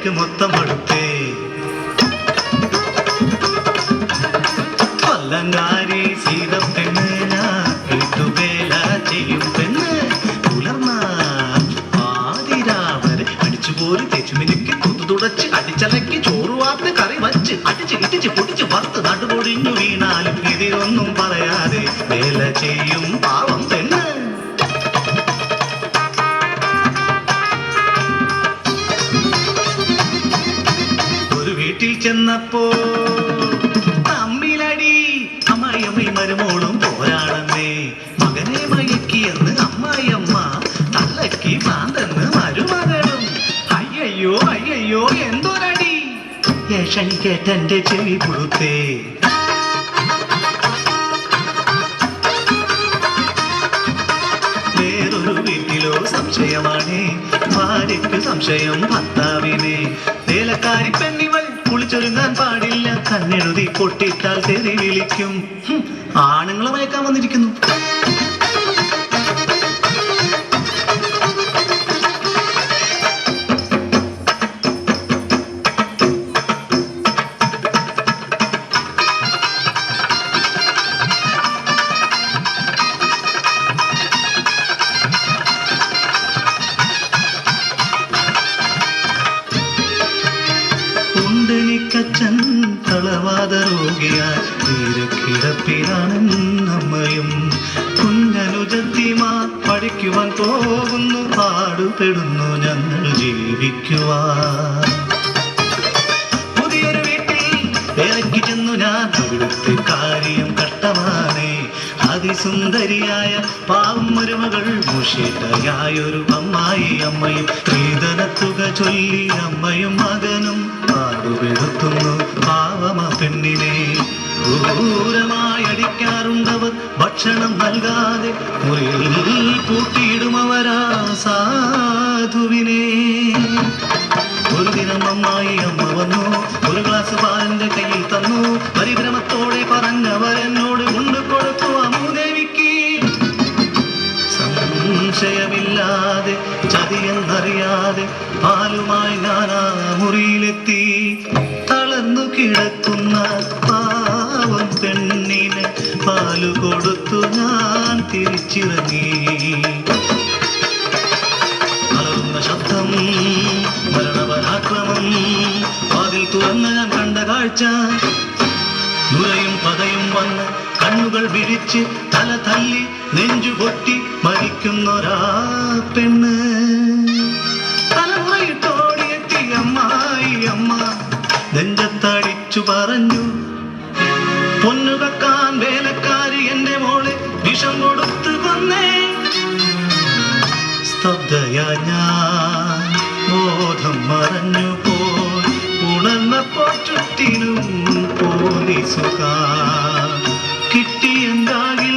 எனக்கு மொத்தம் படுத்தே കൊല്ലങ്കാരി സീത പെണ്ണ് വീട്ടുവേല ചെയ്യും പെണ്ണ് പുലർന്ന ആതിരാവരെ അടിച്ചുപോരി തെച്ചുമിനുക്കി തുടച്ച് അടിച്ചലക്കി ചോറ് വാർത്ത് കറി വച്ച് അടിച്ച് ഇടിച്ച് പൊടിച്ച് വറുത്ത് നടുപൊടിഞ്ഞു വീണാലും ഇതിലൊന്നും പറയാതെ വേല ചെയ്യും പാവം പെണ്ണ്. ഒരു വീട്ടിൽ ചെന്നപ്പോ തമ്മിലടി അമ്മായിയമ്മയും മരുമോളും പോരാണെന്നേ. മകനെ മയക്കിയെന്ന് അമ്മായിയമ്മ തള്ളക്കി ഭ്രാന്തെന്ന് മരുമകളും. അയ്യയ്യോ അയ്യയ്യോ എന്തൊരടി ഏഷണി കേട്ടെന്റെ ചെവി പുഴുത്തേ. വേറൊരു വീട്ടിലോ സംശയമാണ് ഭാര്യയ്ക്ക് സംശയം ഭർത്താവിനെ. വേലക്കാരി പെണ്ണിവൾ കുളിച്ചൊരുങ്ങാൻ പാടില്ല, കണ്ണെഴുതി പൊട്ടിട്ടാൽ തെറി വിളിക്കും. ആണുങ്ങളെ മയക്കാൻ വന്നിരിക്കുന്നു. ക്കച്ചൻ തളവാത രോഗിയായി തീരക്കിടപ്പിലാണെന്നമ്മയും. കുഞ്ഞനുജത്തിമാർ പഠിക്കുവാൻ പോകുന്നു, പാടുപെടുന്നു ഞങ്ങൾ ജീവിക്കുവാൻ. പുതിയൊരു വീട്ടിൽ വേലയ്ക്ക് ചെന്നു ഞാൻ, അവിടുത്തെ കാര്യം കഷ്ടമാണേ. അതിസുന്ദരിയായ പാവം മരുമകൾ, മുഷിട്ടയായൊരു അമ്മായി അമ്മയും. സ്ത്രീധനത്തുക ചൊല്ലി അമ്മയും മകനും പാടുപെടുത്തുന്നു പാവമ പെണ്ണിനെ. ക്രൂരമായി അടിക്കാറുണ്ടവർ, ഭക്ഷണം നൽകാതെ മുറിയിൽ പൂട്ടിയിടുമവരാ സാധുവിനെ. ഒരു ദിനം അമ്മായി അമ്മ വന്നു, ഒരു ഗ്ലാസ് പാലിന്റെ കയ്യിൽ തന്നു. പരിഭ്രമത്തോടെ പറഞ്ഞവരെന്നോട് കൊണ്ടുകൊടുത്തു അമ്മുദേവിക്ക്. സംശയമില്ലാതെ ചതിയെന്നറിയാതെ പാലുമായി ഞാനാ മുറിയിലെത്തി. തളർന്നു കിടക്കുന്ന പാവം പെണ്ണിന് പാലു കൊടുത്തു ഞാൻ തിരിച്ചിറങ്ങി. അലറുന്ന ശബ്ദം, മരണപരാക്രമം, വാതിൽ തുറന്ന് ഞാൻ കണ്ട കാഴ്ച. നുരയും പതയും വന്ന് കണ്ണുകൾ വിരിച്ച് തല തല്ലി നെഞ്ചു പൊട്ടി മരിക്കുന്നൊരാ പെണ്ണ്. തലമുറയിട്ടോടിയെത്തി അമ്മായി അമ്മ നെഞ്ചത്തടിച്ചു പറഞ്ഞു, പൊന്നുകക്കാൻ വേലക്കാരി എന്റെ മോളെ വിഷം കൊടുത്തു കൊന്നേ. സ്തബ്ധയാ ഞാൻ, ബോധം മറഞ്ഞു പോയി. ഉണർന്നപ്പോൾ ചുറ്റിനും പോലീസുകാർ. കിട്ടിയെന്താകി